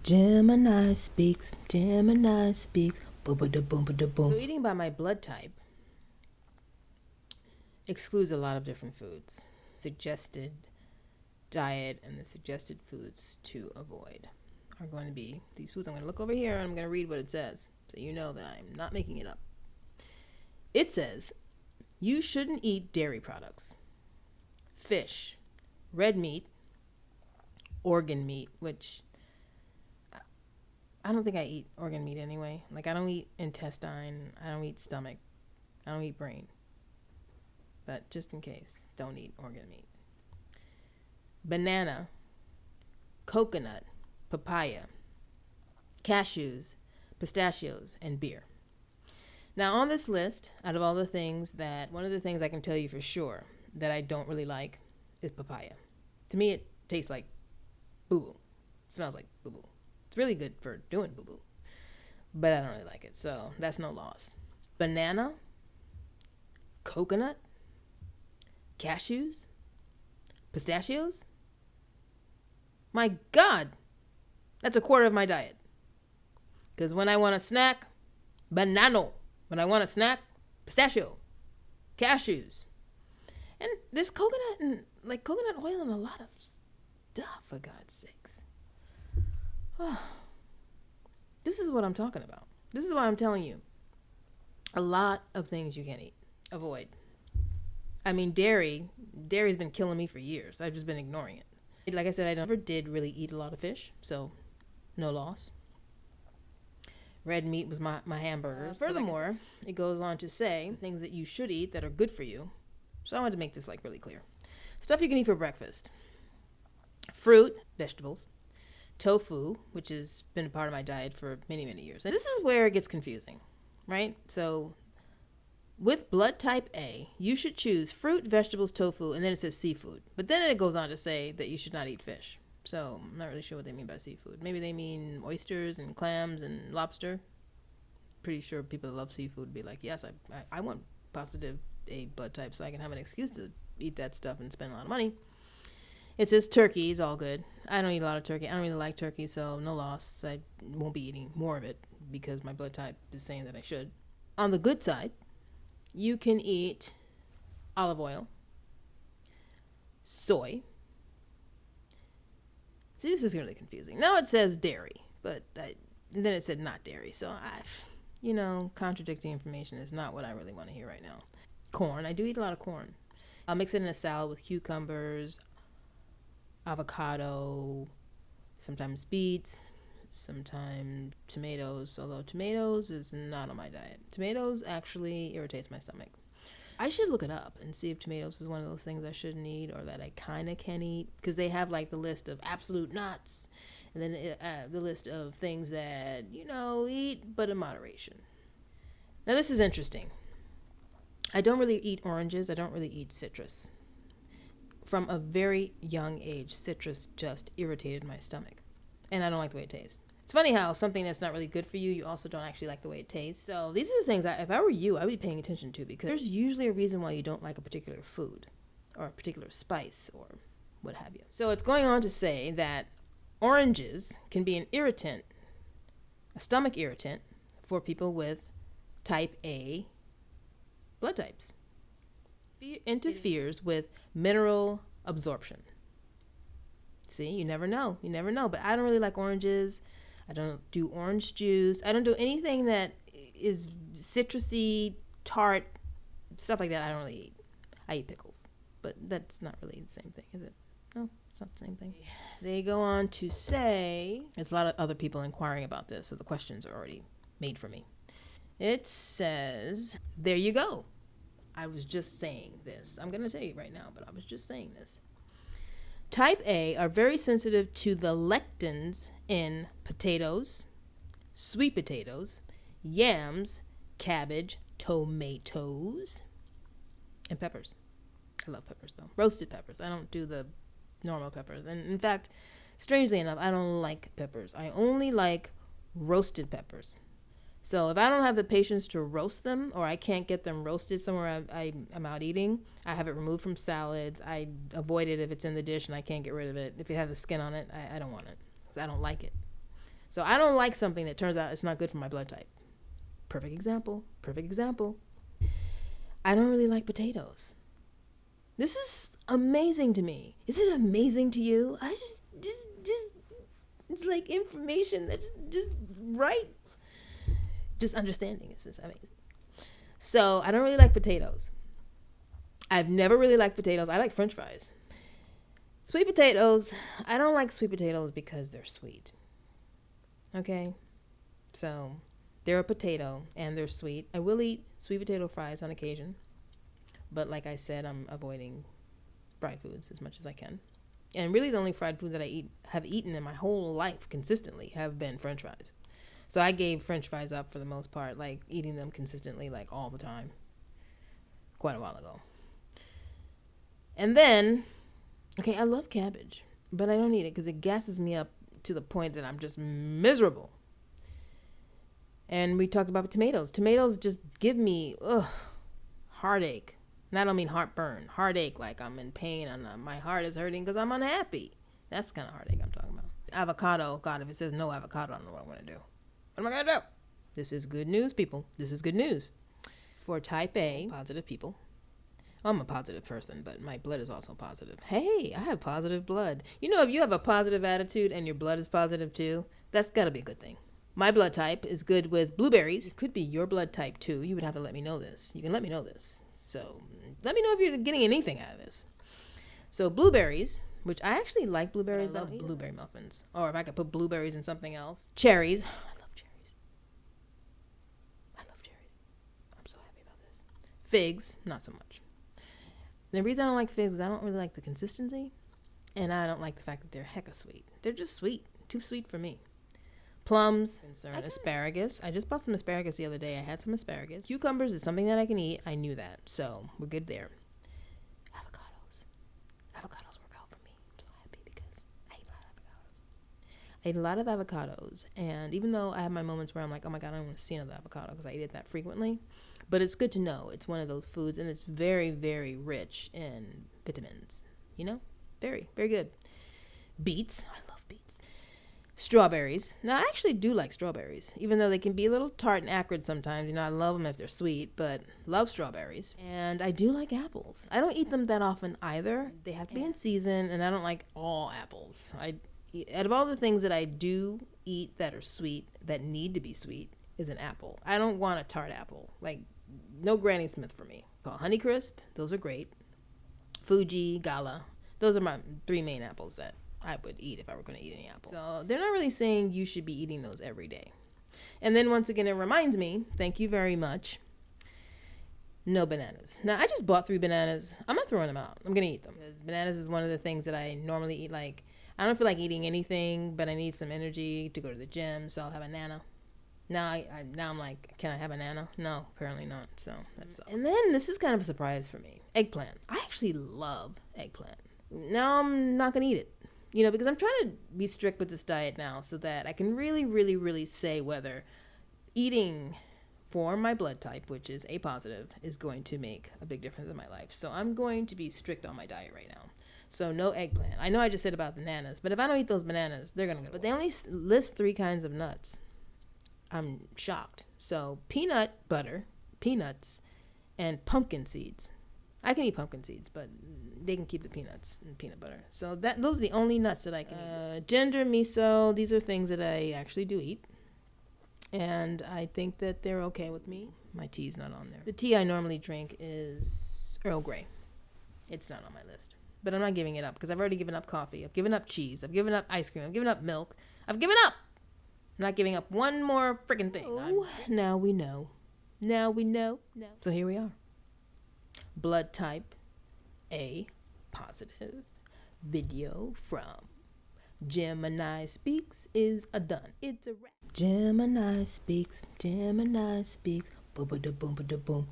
Gemini speaks, Gemini speaks. Boom, boom, boom, boom, boom. So eating by my blood type excludes a lot of different foods. Suggested diet and the suggested foods to avoid are going to be these foods. I'm going to look over here and I'm going to read what it says so you know that I'm not making it up. It says you shouldn't eat dairy products, fish, red meat, organ meat, which I don't think I eat organ meat anyway. Like, I don't eat intestine, I don't eat stomach, I don't eat brain. But just in case, don't eat organ meat. Banana, coconut, papaya, cashews, pistachios, and beer. Now, on this list, out of all the things one of the things I can tell you for sure that I don't really like is papaya. To me, it tastes like boo-boo. It smells like boo-boo. It's really good for doing boo-boo, but I don't really like it, so that's no loss. Banana, coconut, cashews, pistachios. My God, that's a quarter of my diet. Because when I want a snack, banana. When I want a snack, pistachio, cashews. And there's coconut and coconut oil and a lot of stuff, for God's sakes. This is what I'm talking about. This is why I'm telling you. A lot of things you can't eat. Avoid. I mean, dairy's been killing me for years. I've just been ignoring it. Like I said, I never did really eat a lot of fish, so no loss. Red meat was my hamburgers. Furthermore, it goes on to say things that you should eat that are good for you. So I wanted to make this really clear. Stuff you can eat for breakfast. Fruit, vegetables, tofu, which has been a part of my diet for many, many years. And this is where it gets confusing, right? So with blood type A, you should choose fruit, vegetables, tofu, and then it says seafood. But then it goes on to say that you should not eat fish. So I'm not really sure what they mean by seafood. Maybe they mean oysters and clams and lobster. Pretty sure people that love seafood would be like, yes, I want positive A blood type so I can have an excuse to eat that stuff and spend a lot of money. It says turkey is all good. I don't eat a lot of turkey. I don't really like turkey, so no loss. I won't be eating more of it because my blood type is saying that I should. On the good side, you can eat olive oil, soy. See, this is really confusing. Now it says dairy, but then it said not dairy. So, contradicting information is not what I really want to hear right now. Corn. I do eat a lot of corn. I'll mix it in a salad with cucumbers, avocado, sometimes beets, sometimes tomatoes, although tomatoes is not on my diet. Tomatoes actually irritates my stomach. I should look it up and see if tomatoes is one of those things I shouldn't eat or that I kind of can eat, because they have the list of absolute nuts and then the list of things that, eat, but in moderation. Now, this is interesting. I don't really eat oranges. I don't really eat citrus. From a very young age, citrus just irritated my stomach, and I don't like the way it tastes. It's funny how something that's not really good for you, you also don't actually like the way it tastes. So these are the things that if I were you, I would be paying attention to, because there's usually a reason why you don't like a particular food or a particular spice or what have you. So it's going on to say that oranges can be an irritant, a stomach irritant, for people with type A blood types. It interferes with mineral absorption. See, you never know. But I don't really like oranges. I don't do orange juice. I don't do anything that is citrusy, tart, stuff like that. I don't really eat. I eat pickles, but that's not really the same thing, is it? No, it's not the same thing. They go on to say, there's a lot of other people inquiring about this, so the questions are already made for me. It says, there you go. I was just saying this. I'm going to tell you right now, but I was just saying this. Type A are very sensitive to the lectins in potatoes, sweet potatoes, yams, cabbage, tomatoes, and peppers. I love peppers, though. Roasted peppers. I don't do the normal peppers. And in fact, strangely enough, I don't like peppers. I only like roasted peppers. So if I don't have the patience to roast them, or I can't get them roasted somewhere I'm out eating, I have it removed from salads. I avoid it if it's in the dish and I can't get rid of it. If it has the skin on it, I don't want it, because I don't like it. So I don't like something that turns out it's not good for my blood type. Perfect example. I don't really like potatoes. This is amazing to me. Is it amazing to you? I just it's like information that's just right. Just understanding is just amazing. So I don't really like potatoes. I've never really liked potatoes. I like French fries. Sweet potatoes, I don't like sweet potatoes because they're sweet. Okay? So they're a potato and they're sweet. I will eat sweet potato fries on occasion. But like I said, I'm avoiding fried foods as much as I can. And really the only fried foods that I have eaten in my whole life consistently have been French fries. So I gave French fries up for the most part, like eating them consistently, like all the time, quite a while ago. And then, okay, I love cabbage, but I don't eat it because it gasses me up to the point that I'm just miserable. And we talked about tomatoes. Tomatoes just give me heartache. And I don't mean heartburn, heartache, like I'm in pain and my heart is hurting because I'm unhappy. That's the kind of heartache I'm talking about. Avocado, God, if it says no avocado, I don't know what I'm going to do. What am I going to do? This is good news, people. This is good news. For type A, positive people. I'm a positive person, but my blood is also positive. Hey, I have positive blood. You know, if you have a positive attitude and your blood is positive too, that's got to be a good thing. My blood type is good with blueberries. It could be your blood type too. You would have to let me know this. You can let me know this. So let me know if you're getting anything out of this. So blueberries, which I actually like blueberries. I love blueberry muffins. Or if I could put blueberries in something else. Cherries. I love cherries. I'm so happy about this. Figs, not so much. The reason I don't like figs is I don't really like the consistency. And I don't like the fact that they're hecka sweet. They're just sweet. Too sweet for me. Plums, asparagus. I just bought some asparagus the other day. I had some asparagus. Cucumbers is something that I can eat. I knew that. So we're good there. Avocados work out for me. I'm so happy because I ate a lot of avocados. And even though I have my moments where I'm like, oh my God, I don't want to see another avocado because I eat it that frequently. But it's good to know. It's one of those foods and it's very, very rich in vitamins. You know? Very, very good. Beets. I love beets. Strawberries. Now, I actually do like strawberries, even though they can be a little tart and acrid sometimes. You know, I love them if they're sweet, but love strawberries. And I do like apples. I don't eat them that often either. They have to be in season, and I don't like all apples. Out of all the things that I do eat that are sweet, that need to be sweet, is an apple. I don't want a tart apple. Like, no Granny Smith for me. Honeycrisp, those are great. Fuji, Gala, those are my 3 main apples that I would eat if I were going to eat any apple. So they're not really saying you should be eating those every day. And then once again, it reminds me, thank you very much, no bananas. Now, I just bought 3 bananas. I'm not throwing them out. I'm going to eat them. Because bananas is one of the things that I normally eat. Like, I don't feel like eating anything, but I need some energy to go to the gym, so I'll have a nana. Now I'm like, can I have a nana? No, apparently not. So that sucks. And then this is kind of a surprise for me. Eggplant. I actually love eggplant. Now I'm not going to eat it. You know, because I'm trying to be strict with this diet now so that I can really, really, really say whether eating for my blood type, which is A positive, is going to make a big difference in my life. So I'm going to be strict on my diet right now. So no eggplant. I know I just said about bananas, but if I don't eat those bananas, they're going to go. But they only list 3 kinds of nuts. I'm shocked. So peanut butter, peanuts, and pumpkin seeds. I can eat pumpkin seeds, but they can keep the peanuts and peanut butter. So those are the only nuts that I can eat. Ginger, miso, these are things that I actually do eat. And I think that they're okay with me. My tea's not on there. The tea I normally drink is Earl Grey. It's not on my list. But I'm not giving it up because I've already given up coffee. I've given up cheese. I've given up ice cream. I've given up milk. I've given up. I'm not giving up one more freaking thing. Oh, now we know. Now we know. So here we are. Blood type A positive. Video from Gemini Speaks is a done. It's a wrap. Gemini Speaks. Boom, boom, boom, boom.